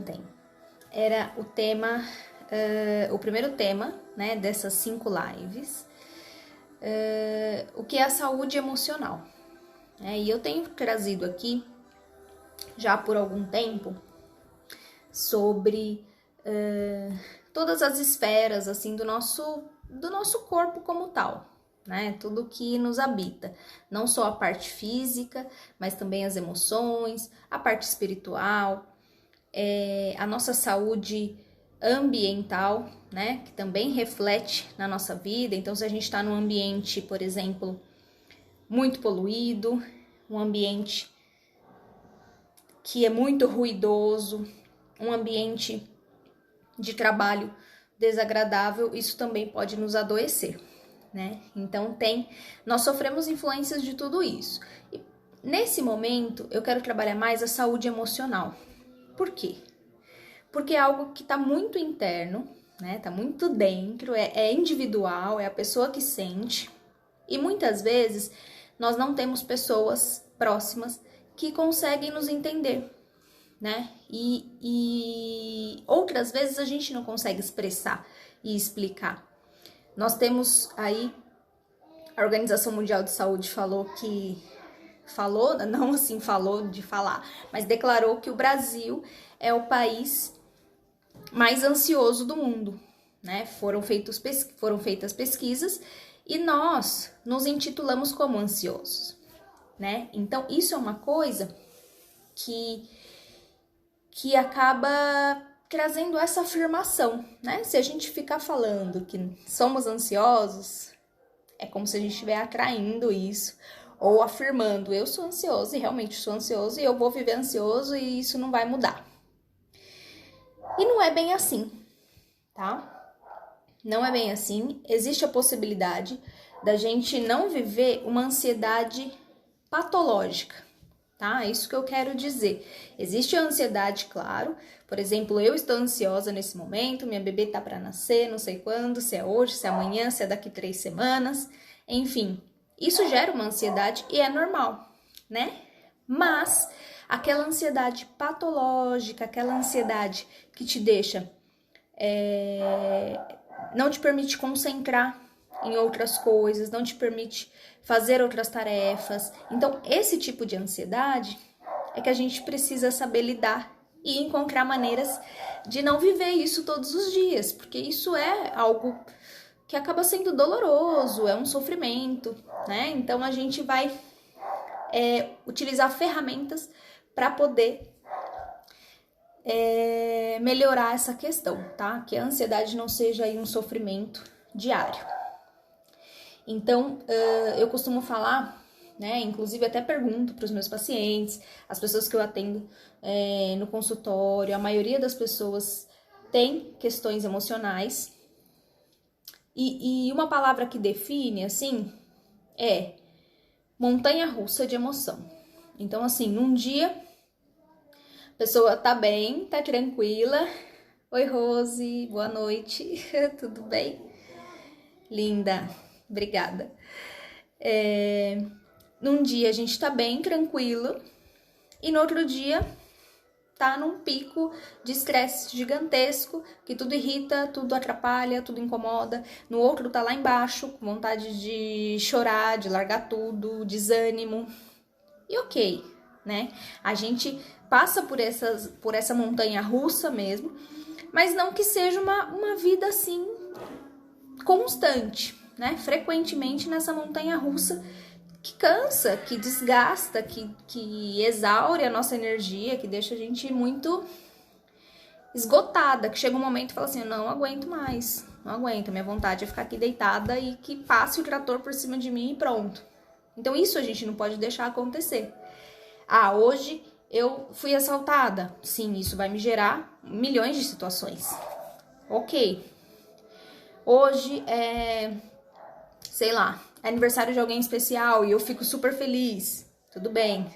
ontem era o tema, o primeiro tema, né, dessas 5 lives, o que é a saúde emocional. E eu tenho trazido aqui, já por algum tempo, sobre todas as esferas assim do nosso corpo como tal, né? Tudo que nos habita, não só a parte física, mas também as emoções, a parte espiritual, a nossa saúde ambiental, né? Que também reflete na nossa vida. Então, se a gente está num ambiente, por exemplo, muito poluído, um ambiente que é muito ruidoso, um ambiente de trabalho desagradável, isso também pode nos adoecer, né? Então nós sofremos influências de tudo isso. E nesse momento eu quero trabalhar mais a saúde emocional. Por quê? Porque é algo que está muito interno, né? Tá muito dentro, é individual, é a pessoa que sente. E muitas vezes nós não temos pessoas próximas que conseguem nos entender, né? E outras vezes a gente não consegue expressar e explicar. Nós temos aí, a Organização Mundial de Saúde falou, não assim falou de falar, mas declarou que o Brasil é o país mais ansioso do mundo, né? Foram feitas pesquisas e nós nos intitulamos como ansiosos, né? Então isso é uma coisa que acaba trazendo essa afirmação, né? Se a gente ficar falando que somos ansiosos, é como se a gente estiver atraindo isso, ou afirmando, eu sou ansioso e realmente sou ansioso e eu vou viver ansioso e isso não vai mudar. E não é bem assim, tá? Não é bem assim. Existe a possibilidade da gente não viver uma ansiedade patológica, tá? É isso que eu quero dizer. Existe a ansiedade, claro. Por exemplo, eu estou ansiosa nesse momento, minha bebê tá para nascer, não sei quando, se é hoje, se é amanhã, se é daqui 3 semanas. Enfim, isso gera uma ansiedade e é normal, né? Mas aquela ansiedade patológica, aquela ansiedade que te deixa, não te permite concentrar em outras coisas, não te permite fazer outras tarefas. Então, esse tipo de ansiedade é que a gente precisa saber lidar e encontrar maneiras de não viver isso todos os dias, porque isso é algo que acaba sendo doloroso, é um sofrimento, né? Então, a gente vai utilizar ferramentas para poder melhorar essa questão, tá? Que a ansiedade não seja aí um sofrimento diário. Então, eu costumo falar, né? Inclusive até pergunto para os meus pacientes, as pessoas que eu atendo no consultório, a maioria das pessoas tem questões emocionais. E uma palavra que define, assim, é montanha-russa de emoção. Então, assim, num dia, a pessoa tá bem, tá tranquila. Oi, Rose, boa noite, tudo bem? Linda, obrigada. Num dia a gente tá bem, tranquilo, e no outro dia tá num pico de estresse gigantesco, que tudo irrita, tudo atrapalha, tudo incomoda. No outro tá lá embaixo, com vontade de chorar, de largar tudo, desânimo. E ok, né? A gente passa por essa montanha russa mesmo, mas não que seja uma vida assim constante, né? Frequentemente nessa montanha russa que cansa, que desgasta, que exaure a nossa energia, que deixa a gente muito esgotada, que chega um momento e fala assim, não aguento mais, não aguento, minha vontade é ficar aqui deitada e que passe o trator por cima de mim e pronto. Então isso a gente não pode deixar acontecer. Hoje eu fui assaltada. Sim, isso vai me gerar milhões de situações. Ok. Hoje sei lá, é aniversário de alguém especial e eu fico super feliz. Tudo bem.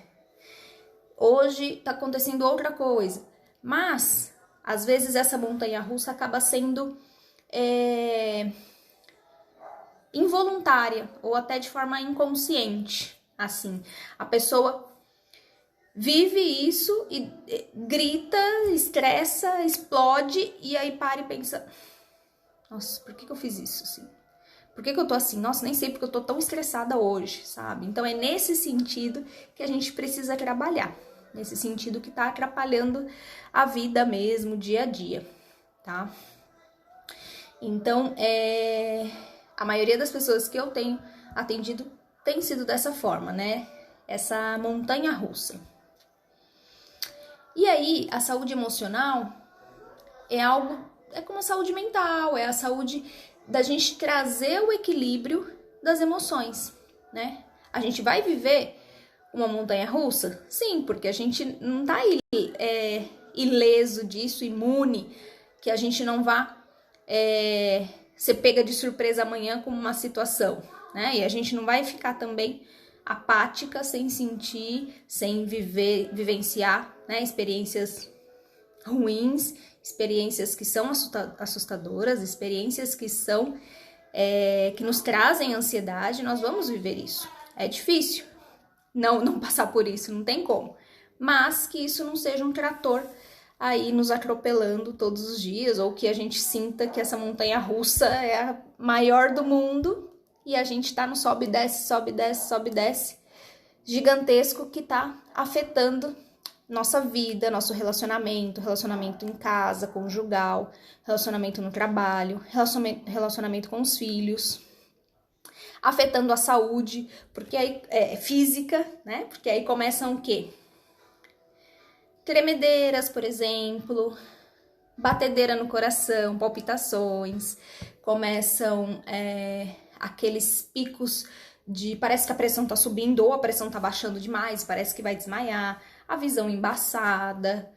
Hoje tá acontecendo outra coisa. Mas, às vezes, essa montanha-russa acaba sendo involuntária ou até de forma inconsciente. Assim, a pessoa vive isso e grita, estressa, explode, e aí para e pensa, nossa, por que eu fiz isso, assim? Por que eu tô assim? Nossa, nem sei porque eu tô tão estressada hoje, sabe? Então é nesse sentido que a gente precisa trabalhar. Nesse sentido que tá atrapalhando a vida mesmo, dia a dia, tá? Então, a maioria das pessoas que eu tenho atendido tem sido dessa forma, né? Essa montanha russa. E aí, a saúde emocional é como a saúde mental, é a saúde da gente trazer o equilíbrio das emoções, né? A gente vai viver uma montanha russa? Sim, porque a gente não tá ileso disso, imune, que a gente não vá ser pega de surpresa amanhã com uma situação, né? E a gente não vai ficar também apática, sem sentir, sem vivenciar, né, experiências ruins, experiências que são assustadoras, experiências que são que nos trazem ansiedade. Nós vamos viver isso. É difícil não passar por isso, não tem como. Mas que isso não seja um trator aí nos atropelando todos os dias, ou que a gente sinta que essa montanha russa é a maior do mundo e a gente tá no sobe e desce, sobe e desce, sobe e desce, gigantesco, que tá afetando nossa vida, nosso relacionamento em casa, conjugal, relacionamento no trabalho, relacionamento com os filhos, afetando a saúde, porque aí física, né? Porque aí começam o quê? Tremedeiras, por exemplo, batedeira no coração, palpitações, começam aqueles picos de parece que a pressão tá subindo ou a pressão tá baixando demais, parece que vai desmaiar, a visão embaçada,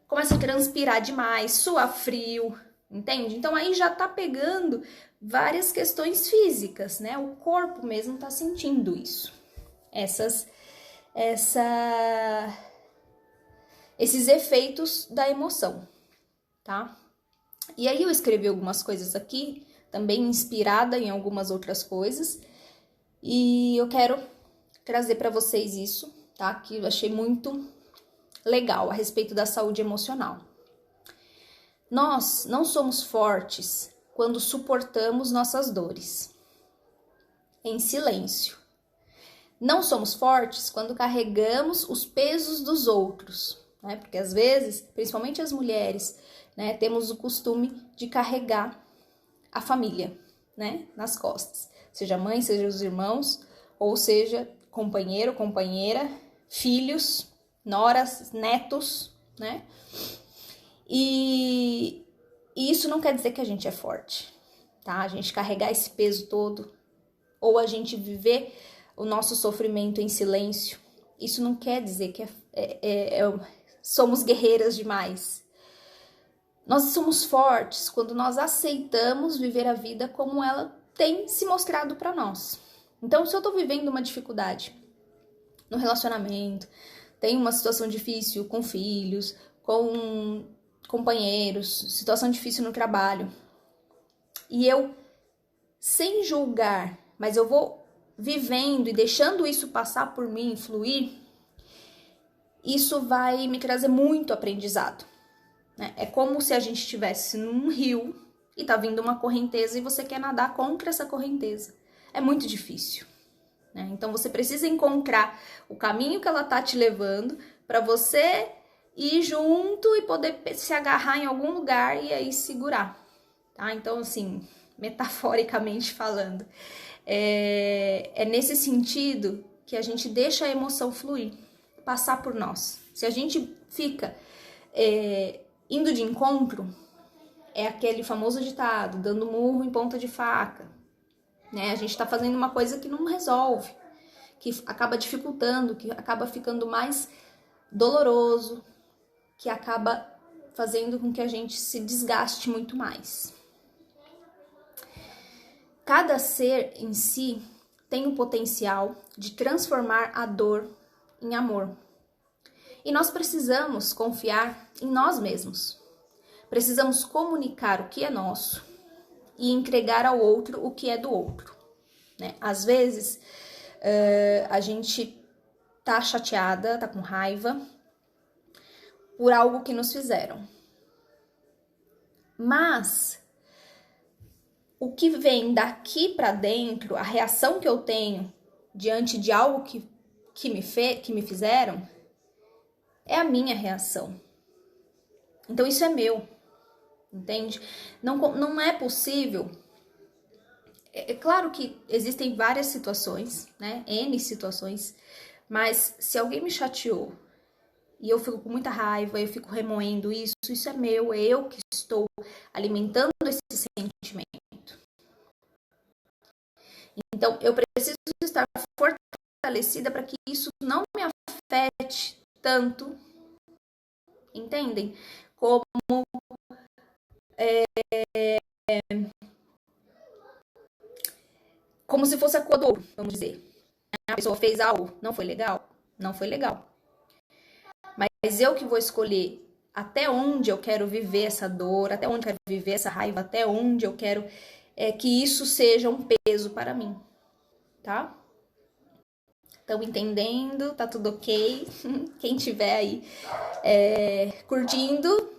começa a transpirar demais, suar frio, entende? Então aí já tá pegando várias questões físicas, né? O corpo mesmo tá sentindo isso. Esses efeitos da emoção, tá? E aí eu escrevi algumas coisas aqui, também inspirada em algumas outras coisas, e eu quero trazer para vocês isso, tá? Que eu achei muito legal a respeito da saúde emocional. Nós não somos fortes quando suportamos nossas dores em silêncio. Não somos fortes quando carregamos os pesos dos outros, né? Porque às vezes, principalmente as mulheres, né, temos o costume de carregar a família, né, nas costas. Seja a mãe, seja os irmãos, ou seja companheiro, companheira, filhos, noras, netos, né? E isso não quer dizer que a gente é forte, tá? A gente carregar esse peso todo, ou a gente viver o nosso sofrimento em silêncio, isso não quer dizer que somos guerreiras demais. Nós somos fortes quando nós aceitamos viver a vida como ela tem se mostrado para nós. Então, se eu tô vivendo uma dificuldade no relacionamento, tenho uma situação difícil com filhos, com companheiros, situação difícil no trabalho, e eu, sem julgar, mas eu vou vivendo e deixando isso passar por mim, fluir, isso vai me trazer muito aprendizado. É como se a gente estivesse num rio e tá vindo uma correnteza e você quer nadar contra essa correnteza. É muito difícil, né? Então você precisa encontrar o caminho que ela tá te levando para você ir junto e poder se agarrar em algum lugar e aí segurar, tá? Então, assim, metaforicamente falando, é nesse sentido que a gente deixa a emoção fluir, passar por nós. Se a gente fica indo de encontro, é aquele famoso ditado, dando murro em ponta de faca, né? A gente tá fazendo uma coisa que não resolve, que acaba dificultando, que acaba ficando mais doloroso, que acaba fazendo com que a gente se desgaste muito mais. Cada ser em si tem o potencial de transformar a dor em amor. E nós precisamos confiar em nós mesmos. Precisamos comunicar o que é nosso e entregar ao outro o que é do outro, né? Às vezes, a gente tá chateada, tá com raiva por algo que nos fizeram. Mas o que vem daqui para dentro, a reação que eu tenho diante de algo que me fizeram, é a minha reação. Então isso é meu, entende? Não é possível. É claro que existem várias situações, né? N situações, mas se alguém me chateou e eu fico com muita raiva, eu fico remoendo isso é meu, é eu que estou alimentando esse sentimento. Então, eu preciso estar fortalecida para que isso não me afete tanto, entendem? Como se fosse a cor do ouro, vamos dizer. A pessoa fez algo, não foi legal? Não foi legal. Mas eu que vou escolher até onde eu quero viver essa dor, até onde eu quero viver essa raiva, até onde eu quero que isso seja um peso para mim, tá? Estão entendendo? Tá tudo ok? Quem tiver aí curtindo,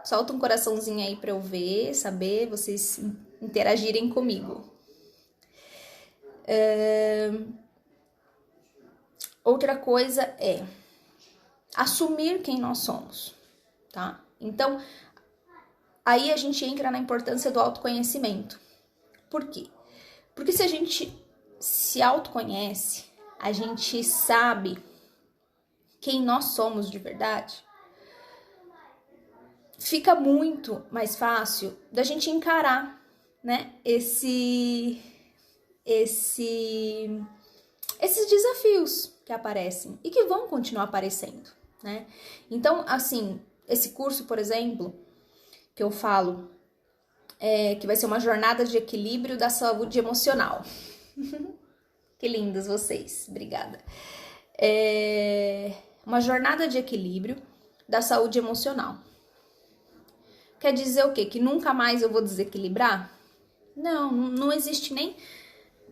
solta um coraçãozinho aí para eu ver, saber, vocês interagirem comigo. Outra coisa é assumir quem nós somos, tá? Então, aí a gente entra na importância do autoconhecimento. Por quê? Porque se a gente se autoconhece, a gente sabe quem nós somos de verdade, fica muito mais fácil da gente encarar, né, esses desafios que aparecem e que vão continuar aparecendo, né? Então, assim, esse curso, por exemplo, que eu falo, que vai ser uma jornada de equilíbrio da saúde emocional. Que lindos vocês, obrigada. Uma jornada de equilíbrio da saúde emocional. Quer dizer o quê? Que nunca mais eu vou desequilibrar? Não existe nem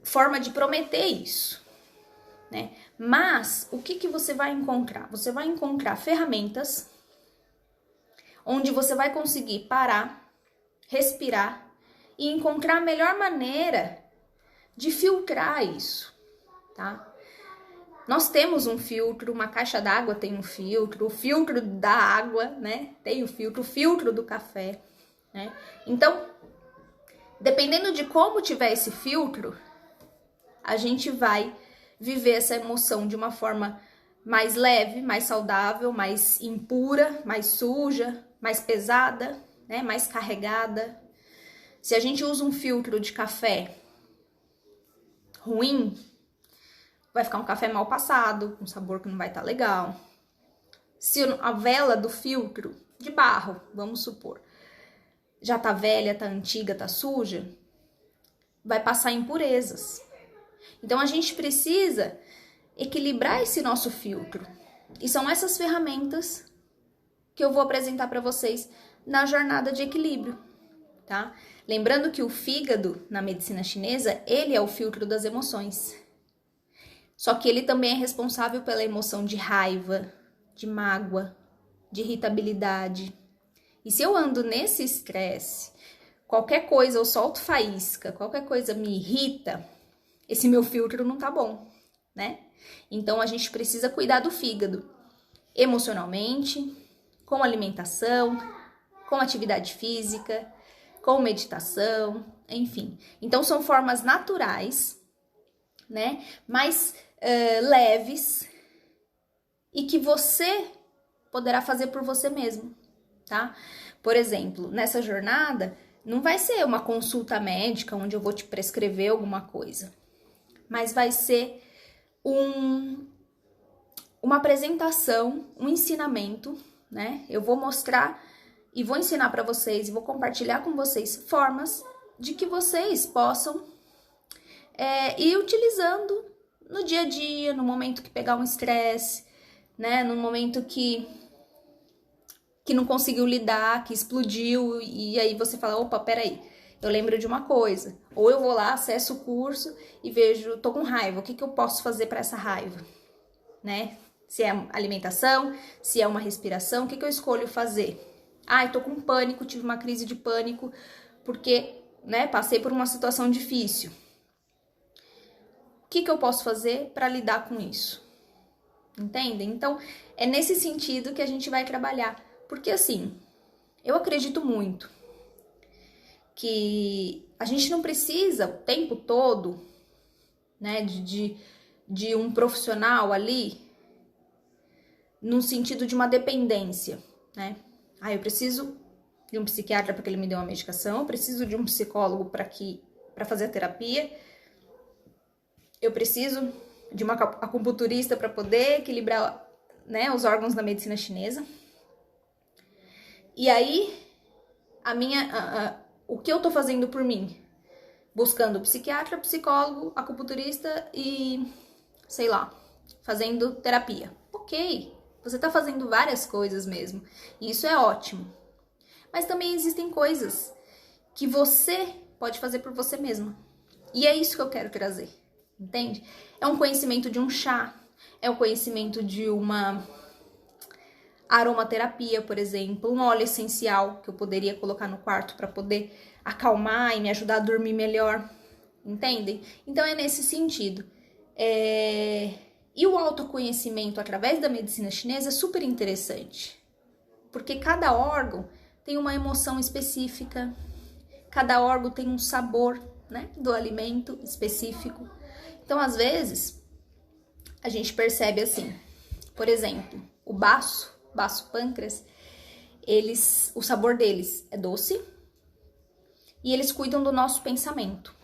forma de prometer isso, né? Mas o que você vai encontrar? Você vai encontrar ferramentas onde você vai conseguir parar, respirar e encontrar a melhor maneira de filtrar isso, tá? Nós temos um filtro, uma caixa d'água tem um filtro, o filtro da água, né? Tem o filtro do café, né? Então, dependendo de como tiver esse filtro, a gente vai viver essa emoção de uma forma mais leve, mais saudável, mais impura, mais suja, mais pesada, né? Mais carregada. Se a gente usa um filtro de café ruim, vai ficar um café mal passado, com sabor que não vai estar legal. Se a vela do filtro de barro, vamos supor, já tá velha, tá antiga, tá suja, vai passar impurezas. Então a gente precisa equilibrar esse nosso filtro. E são essas ferramentas que eu vou apresentar para vocês na jornada de equilíbrio, tá? Lembrando que o fígado, na medicina chinesa, ele é o filtro das emoções. Só que ele também é responsável pela emoção de raiva, de mágoa, de irritabilidade. E se eu ando nesse estresse, qualquer coisa eu solto faísca, qualquer coisa me irrita, esse meu filtro não tá bom, né? Então a gente precisa cuidar do fígado emocionalmente, com alimentação, com atividade física, com meditação, enfim. Então são formas naturais, né? Mais leves e que você poderá fazer por você mesmo, tá? Por exemplo, nessa jornada, não vai ser uma consulta médica onde eu vou te prescrever alguma coisa, mas vai ser uma apresentação, um ensinamento, né? Eu vou mostrar e vou ensinar para vocês e vou compartilhar com vocês formas de que vocês possam ir utilizando no dia a dia, no momento que pegar um estresse, né? No momento que não conseguiu lidar, que explodiu, e aí você fala, opa, peraí, eu lembro de uma coisa. Ou eu vou lá, acesso o curso e vejo, tô com raiva, o que eu posso fazer para essa raiva? né? Se é alimentação, se é uma respiração, o que eu escolho fazer? Ah, eu tô com pânico, tive uma crise de pânico porque, né, passei por uma situação difícil. O que eu posso fazer para lidar com isso? Entendem? Então, é nesse sentido que a gente vai trabalhar. Porque, assim, eu acredito muito que a gente não precisa o tempo todo, né, de um profissional ali no sentido de uma dependência, né? Ah, eu preciso de um psiquiatra para que ele me dê uma medicação, eu preciso de um psicólogo para fazer a terapia, eu preciso de uma acupunturista para poder equilibrar, né, os órgãos da medicina chinesa. E aí, o que eu tô fazendo por mim? Buscando psiquiatra, psicólogo, acupunturista e, sei lá, fazendo terapia. Ok, você tá fazendo várias coisas mesmo, e isso é ótimo. Mas também existem coisas que você pode fazer por você mesma. E é isso que eu quero trazer, entende? É um conhecimento de um chá, é um conhecimento de uma aromaterapia, por exemplo, um óleo essencial que eu poderia colocar no quarto para poder acalmar e me ajudar a dormir melhor, entendem? Então é nesse sentido. E o autoconhecimento através da medicina chinesa é super interessante, porque cada órgão tem uma emoção específica, cada órgão tem um sabor, né, do alimento específico. Então, às vezes, a gente percebe assim, por exemplo, o baço pâncreas, o sabor deles é doce e eles cuidam do nosso pensamento.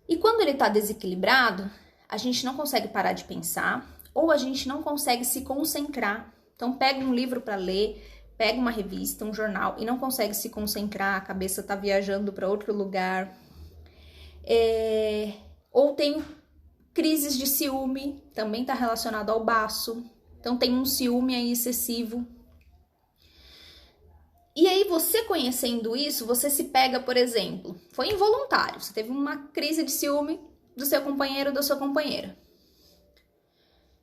E quando ele tá desequilibrado, a gente não consegue parar de pensar ou a gente não consegue se concentrar. Então, pega um livro para ler, pega uma revista, um jornal e não consegue se concentrar, a cabeça tá viajando para outro lugar. Ou tem crises de ciúme, também tá relacionado ao baço. Então tem um ciúme aí excessivo. E aí você conhecendo isso, você se pega, por exemplo, foi involuntário, você teve uma crise de ciúme do seu companheiro ou da sua companheira.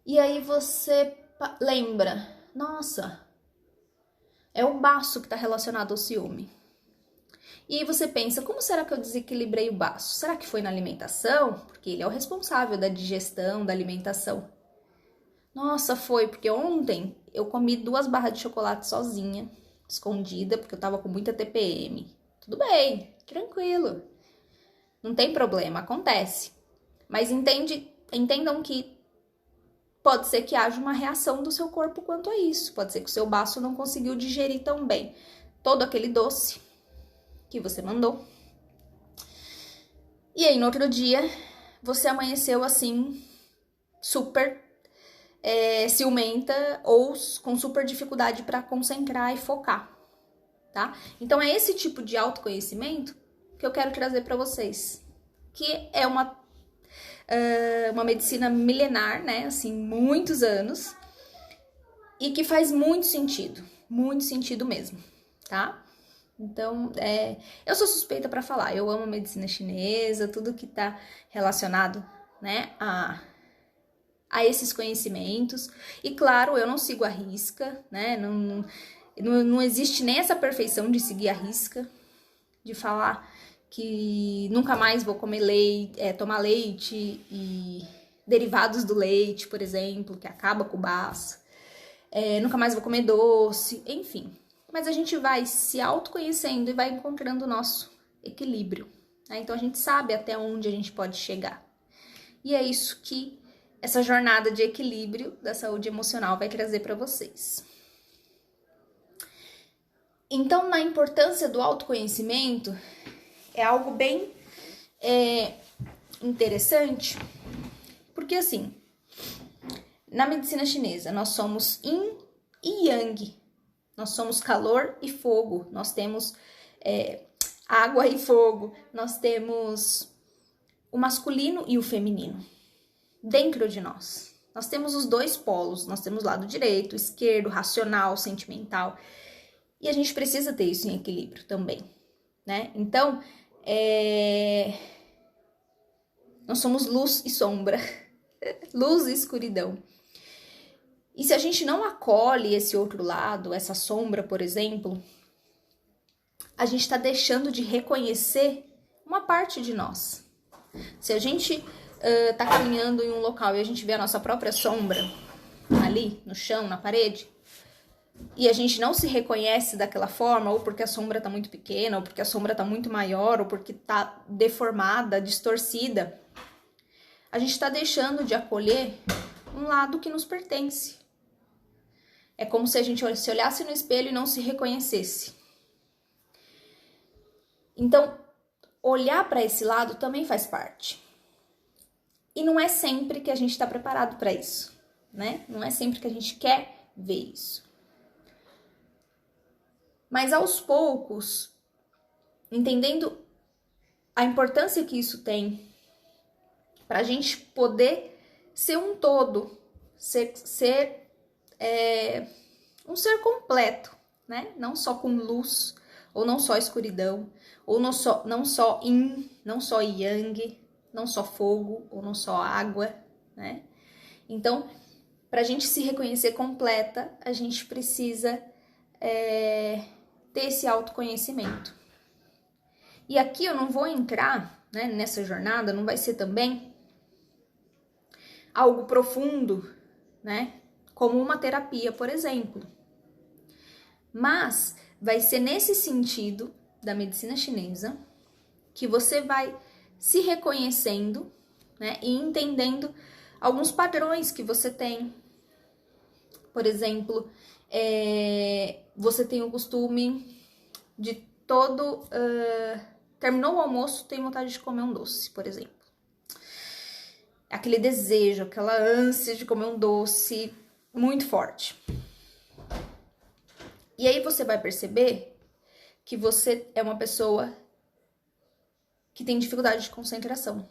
E aí você lembra, nossa, é o baço que está relacionado ao ciúme. E aí você pensa, como será que eu desequilibrei o baço? Será que foi na alimentação? Porque ele é o responsável da digestão, da alimentação. Nossa, foi porque ontem eu comi 2 barras de chocolate sozinha, escondida, porque eu tava com muita TPM. Tudo bem, tranquilo. Não tem problema, acontece. Mas entendam que pode ser que haja uma reação do seu corpo quanto a isso. Pode ser que o seu baço não conseguiu digerir tão bem todo aquele doce que você mandou. E aí, no outro dia, você amanheceu assim, super ciumenta ou com super dificuldade para concentrar e focar, tá? Então, é esse tipo de autoconhecimento que eu quero trazer para vocês, que é uma medicina milenar, né? Assim, muitos anos, e que faz muito sentido mesmo, tá? Então, eu sou suspeita para falar, eu amo medicina chinesa, tudo que tá relacionado, né, a esses conhecimentos. E claro, eu não sigo a risca, né, não existe nem essa perfeição de seguir a risca, de falar que nunca mais vou comer leite, tomar leite e derivados do leite, por exemplo, que acaba com o baço. Nunca mais vou comer doce, enfim. Mas a gente vai se autoconhecendo e vai encontrando o nosso equilíbrio, né? Então a gente sabe até onde a gente pode chegar. E é isso que essa jornada de equilíbrio da saúde emocional vai trazer para vocês. Então, na importância do autoconhecimento, é algo bem interessante, porque assim, na medicina chinesa, nós somos yin e yang. Nós somos calor e fogo, nós temos água e fogo, nós temos o masculino e o feminino dentro de nós. Nós temos os 2 polos, nós temos o lado direito, esquerdo, racional, sentimental. E a gente precisa ter isso em equilíbrio também, né? Então, nós somos luz e sombra. Luz e escuridão. E se a gente não acolhe esse outro lado, essa sombra, por exemplo, a gente está deixando de reconhecer uma parte de nós. Se a gente tá caminhando em um local e a gente vê a nossa própria sombra ali no chão, na parede, e a gente não se reconhece daquela forma, ou porque a sombra tá muito pequena, ou porque a sombra tá muito maior, ou porque tá deformada, distorcida, a gente tá deixando de acolher um lado que nos pertence. É como se a gente se olhasse no espelho e não se reconhecesse. Então, olhar para esse lado também faz parte. E não é sempre que a gente está preparado para isso, né? Não é sempre que a gente quer ver isso. Mas aos poucos, entendendo a importância que isso tem para a gente poder ser um todo, ser um ser completo, né? Não só com luz, ou não só escuridão, ou não só yin, não só yang, não só fogo, ou não só água, né? Então, para a gente se reconhecer completa, a gente precisa ter esse autoconhecimento. E aqui eu não vou entrar, né, nessa jornada, não vai ser também algo profundo, né, como uma terapia, por exemplo. Mas vai ser nesse sentido da medicina chinesa que você vai se reconhecendo, né, e entendendo alguns padrões que você tem. Por exemplo, você tem o costume de terminou o almoço, tem vontade de comer um doce, por exemplo. Aquele desejo, aquela ânsia de comer um doce muito forte. E aí você vai perceber que você é uma pessoa que tem dificuldade de concentração.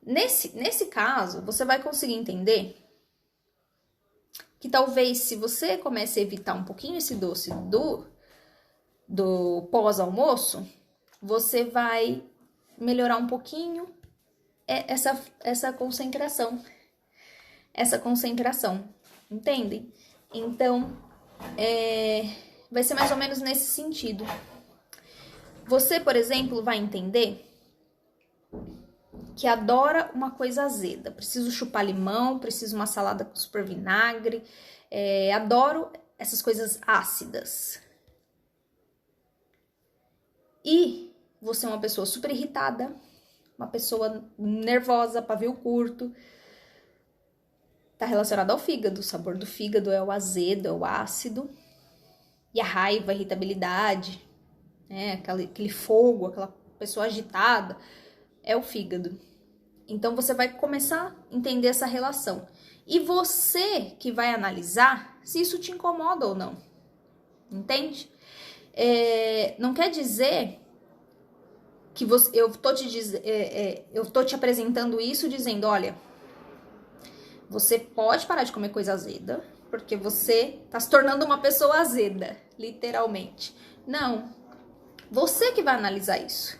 Nesse caso, você vai conseguir entender que talvez se você comece a evitar um pouquinho esse doce do pós-almoço, você vai melhorar um pouquinho essa concentração. Essa concentração, entendem? Então, vai ser mais ou menos nesse sentido. Você, por exemplo, vai entender que adora uma coisa azeda. Preciso chupar limão, preciso uma salada com super vinagre. Adoro essas coisas ácidas. E você é uma pessoa super irritada, uma pessoa nervosa, pavio curto. Tá relacionado ao fígado. O sabor do fígado é o azedo, é o ácido. E a raiva, a irritabilidade, né? Aquele fogo, aquela pessoa agitada, é o fígado. Então você vai começar a entender essa relação. E você que vai analisar se isso te incomoda ou não. Entende? Não quer dizer que eu tô te apresentando isso dizendo, olha, você pode parar de comer coisa azeda, porque você tá se tornando uma pessoa azeda, literalmente. Não. Você que vai analisar isso.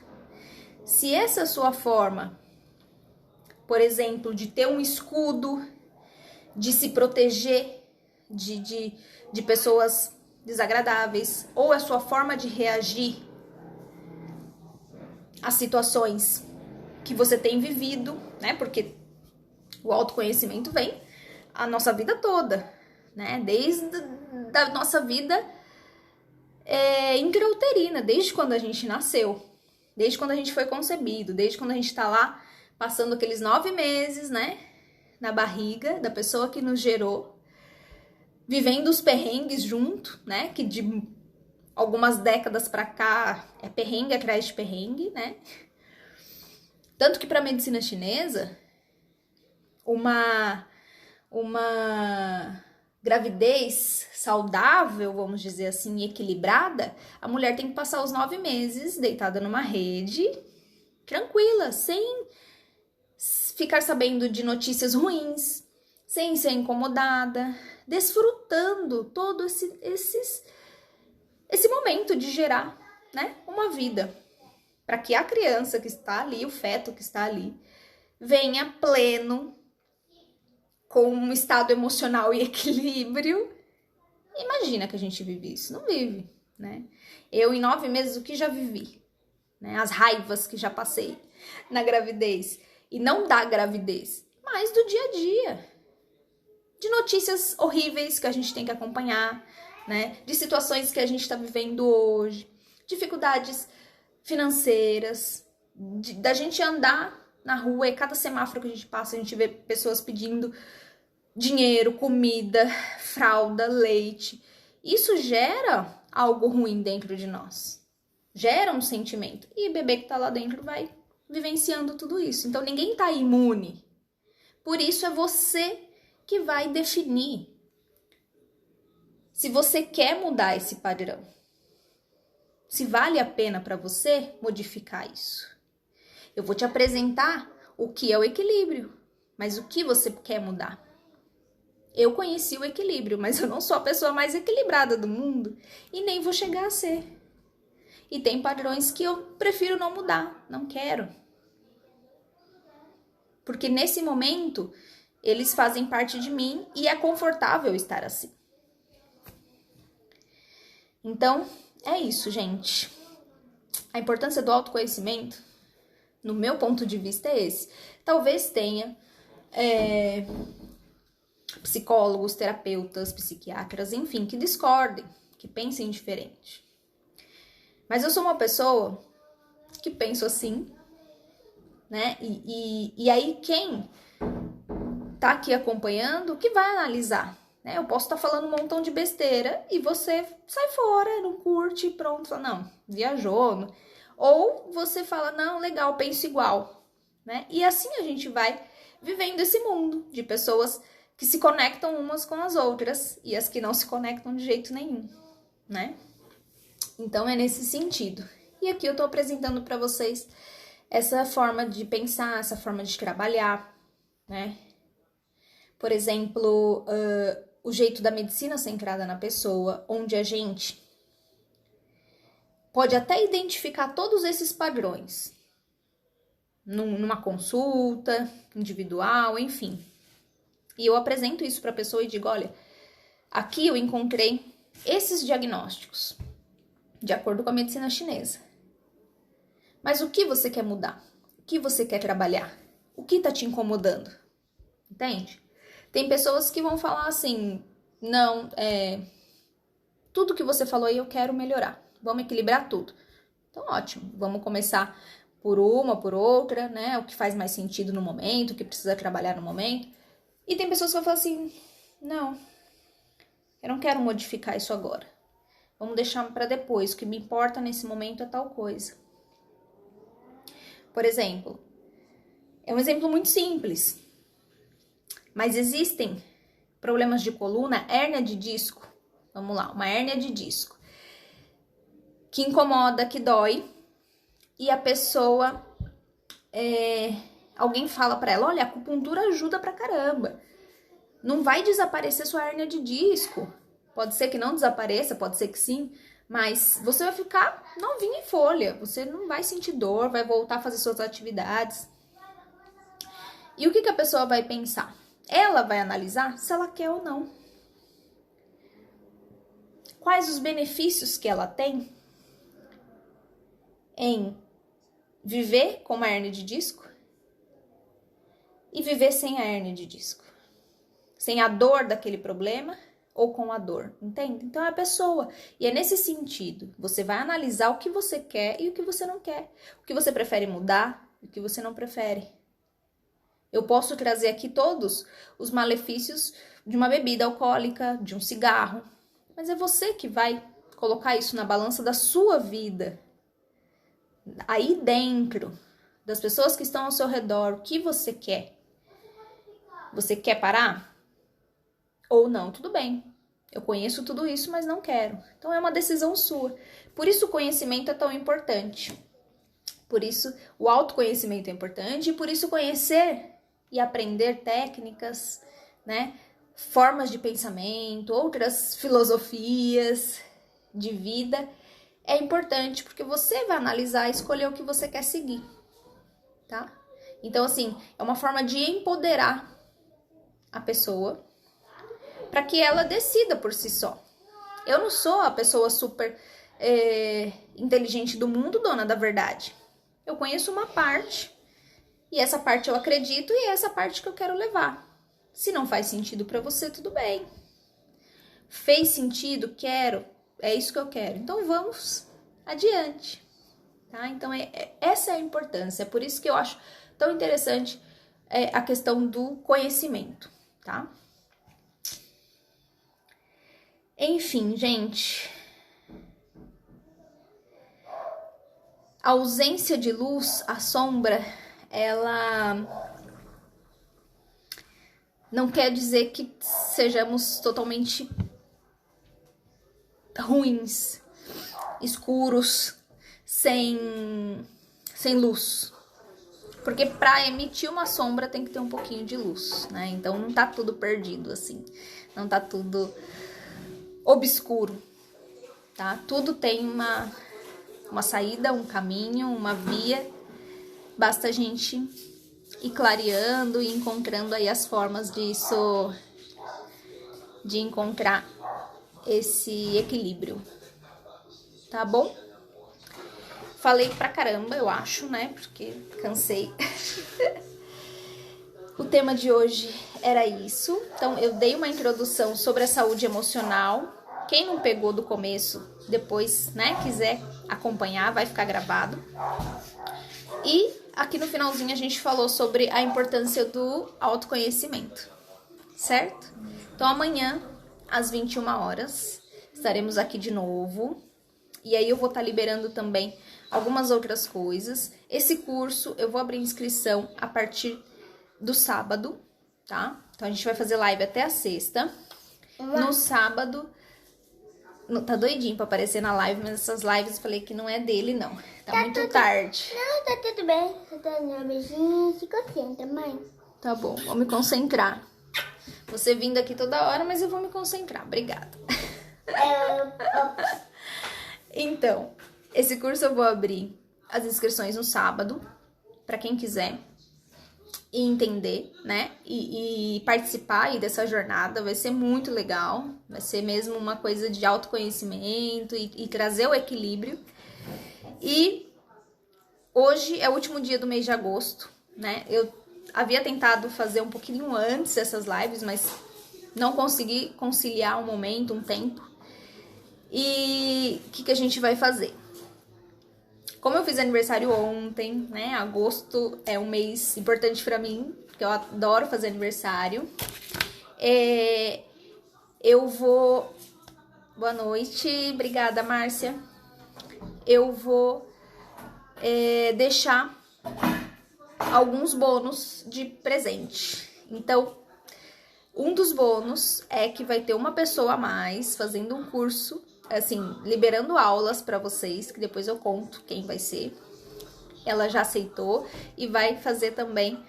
Se essa é a sua forma, por exemplo, de ter um escudo, de se proteger de pessoas desagradáveis, ou a sua forma de reagir às situações que você tem vivido, né? Porque o autoconhecimento vem a nossa vida toda, né? Desde a nossa vida intrauterina, desde quando a gente nasceu, desde quando a gente foi concebido, desde quando a gente tá lá passando aqueles 9 meses, né? Na barriga da pessoa que nos gerou, vivendo os perrengues junto, né? Que de algumas décadas pra cá é perrengue atrás de perrengue, né? Tanto que pra medicina chinesa, uma gravidez saudável, vamos dizer assim, equilibrada, a mulher tem que passar os 9 meses deitada numa rede, tranquila, sem ficar sabendo de notícias ruins, sem ser incomodada, desfrutando todo esse momento de gerar, né, uma vida, para que a criança que está ali, o feto que está ali, venha pleno, com um estado emocional e equilíbrio. Imagina que a gente vive isso. Não vive, né? Eu, em 9 meses, o que já vivi? Né? As raivas que já passei na gravidez. E não da gravidez, mas do dia a dia. De notícias horríveis que a gente tem que acompanhar, né? De situações que a gente está vivendo hoje. Dificuldades financeiras. Da gente andar na rua e cada semáforo que a gente passa, a gente vê pessoas pedindo dinheiro, comida, fralda, leite. Isso gera algo ruim dentro de nós. Gera um sentimento. E o bebê que tá lá dentro vai vivenciando tudo isso. Então ninguém tá imune. Por isso é você que vai definir se você quer mudar esse padrão. Se vale a pena para você modificar isso. Eu vou te apresentar o que é o equilíbrio, mas o que você quer mudar? Eu conheci o equilíbrio, mas eu não sou a pessoa mais equilibrada do mundo e nem vou chegar a ser. E tem padrões que eu prefiro não mudar, não quero. Porque nesse momento, eles fazem parte de mim e é confortável estar assim. Então, é isso, gente. A importância do autoconhecimento, no meu ponto de vista, é esse. Talvez tenha psicólogos, terapeutas, psiquiatras, enfim, que discordem, que pensem diferente. Mas eu sou uma pessoa que penso assim, né? E aí quem tá aqui acompanhando, que vai analisar, né? Eu posso estar falando um montão de besteira e você sai fora, não curte, pronto, fala, não, viajou. Ou você fala, não, legal, penso igual, né? E assim a gente vai vivendo esse mundo de pessoas que se conectam umas com as outras e as que não se conectam de jeito nenhum, né? Então é nesse sentido. E aqui eu tô apresentando para vocês essa forma de pensar, essa forma de trabalhar, né? Por exemplo, o jeito da medicina centrada na pessoa, onde a gente pode até identificar todos esses padrões numa consulta individual, enfim. E eu apresento isso para a pessoa e digo, olha, aqui eu encontrei esses diagnósticos, de acordo com a medicina chinesa. Mas o que você quer mudar? O que você quer trabalhar? O que tá te incomodando? Entende? Tem pessoas que vão falar assim, não, tudo que você falou aí eu quero melhorar. Vamos equilibrar tudo. Então, ótimo. Vamos começar por uma, por outra, né? O que faz mais sentido no momento, o que precisa trabalhar no momento. E tem pessoas que vão falar assim, não, eu não quero modificar isso agora. Vamos deixar para depois. O que me importa nesse momento é tal coisa. Por exemplo, é um exemplo muito simples, mas existem problemas de coluna, hérnia de disco. Vamos lá, uma hérnia de disco que incomoda, que dói, e a pessoa, alguém fala para ela, olha, a acupuntura ajuda pra caramba. Não vai desaparecer sua hérnia de disco. Pode ser que não desapareça, pode ser que sim, mas você vai ficar novinha em folha. Você não vai sentir dor, vai voltar a fazer suas atividades. E o que a pessoa vai pensar? Ela vai analisar se ela quer ou não. Quais os benefícios que ela tem em viver com uma hérnia de disco e viver sem a hérnia de disco. Sem a dor daquele problema ou com a dor, entende? Então é a pessoa. E é nesse sentido, você vai analisar o que você quer e o que você não quer. O que você prefere mudar e o que você não prefere. Eu posso trazer aqui todos os malefícios de uma bebida alcoólica, de um cigarro. Mas é você que vai colocar isso na balança da sua vida. Aí dentro, das pessoas que estão ao seu redor, o que você quer? Você quer parar? Ou não, tudo bem. Eu conheço tudo isso, mas não quero. Então é uma decisão sua. Por isso o conhecimento é tão importante. Por isso o autoconhecimento é importante e por isso conhecer e aprender técnicas, né? Formas de pensamento, outras filosofias de vida é importante porque você vai analisar e escolher o que você quer seguir, tá? Então, assim, é uma forma de empoderar a pessoa para que ela decida por si só. Eu não sou a pessoa super inteligente do mundo, dona da verdade. Eu conheço uma parte, e essa parte eu acredito, e é essa parte que eu quero levar. Se não faz sentido para você, tudo bem. Fez sentido? Quero. É isso que eu quero. Então vamos adiante. Tá? Então essa é a importância. É por isso que eu acho tão interessante a questão do conhecimento. Tá? Enfim, gente. A ausência de luz, a sombra, ela não quer dizer que sejamos totalmente ruins, escuros, sem luz. Porque para emitir uma sombra tem que ter um pouquinho de luz, né? Então não tá tudo perdido assim, não tá tudo obscuro, tá? Tudo tem uma saída, um caminho, uma via. Basta a gente ir clareando e encontrando aí as formas de encontrar esse equilíbrio, tá bom? Falei pra caramba, eu acho, né? Porque cansei. O tema de hoje era isso. Então, eu dei uma introdução sobre a saúde emocional. Quem não pegou do começo, depois, né, quiser acompanhar, vai ficar gravado. E aqui no finalzinho a gente falou sobre a importância do autoconhecimento, certo? Então, amanhã, às 21 horas, estaremos aqui de novo. E aí eu vou estar liberando também algumas outras coisas. Esse curso eu vou abrir inscrição a partir do sábado, tá? Então a gente vai fazer live até a sexta. No sábado, tá doidinho pra aparecer na live, mas essas lives eu falei que não é dele, não. Tá muito tarde. Não, tá tudo bem. Tá dando um beijinho. Se concentra, mãe. Tá bom, vou me concentrar. Você vindo aqui toda hora, mas eu vou me concentrar. Obrigada. Então, esse curso eu vou abrir as inscrições no sábado, pra quem quiser e entender, né? E participar aí dessa jornada. Vai ser muito legal. Vai ser mesmo uma coisa de autoconhecimento e trazer o equilíbrio. E hoje é o último dia do mês de agosto, né? Eu havia tentado fazer um pouquinho antes essas lives, mas não consegui conciliar um momento, um tempo. E o que a gente vai fazer? Como eu fiz aniversário ontem, né? Agosto é um mês importante pra mim, porque eu adoro fazer aniversário. Eu vou... Boa noite, obrigada, Márcia. Eu vou deixar alguns bônus de presente. Então, um dos bônus é que vai ter uma pessoa a mais fazendo um curso, assim, liberando aulas para vocês, que depois eu conto quem vai ser. Ela já aceitou e vai fazer também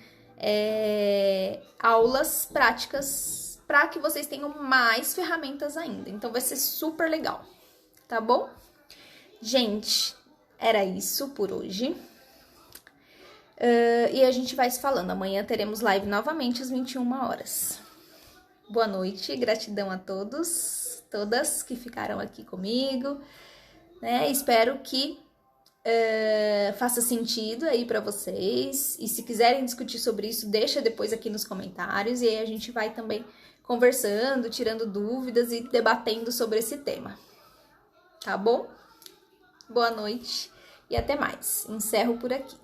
aulas práticas para que vocês tenham mais ferramentas ainda. Então vai ser super legal, tá bom? Gente, era isso por hoje. E a gente vai se falando. Amanhã teremos live novamente às 21 horas. Boa noite, gratidão a todos, todas que ficaram aqui comigo, né? Espero que faça sentido aí pra vocês. E se quiserem discutir sobre isso, deixa depois aqui nos comentários. E aí a gente vai também conversando, tirando dúvidas e debatendo sobre esse tema. Tá bom? Boa noite e até mais. Encerro por aqui.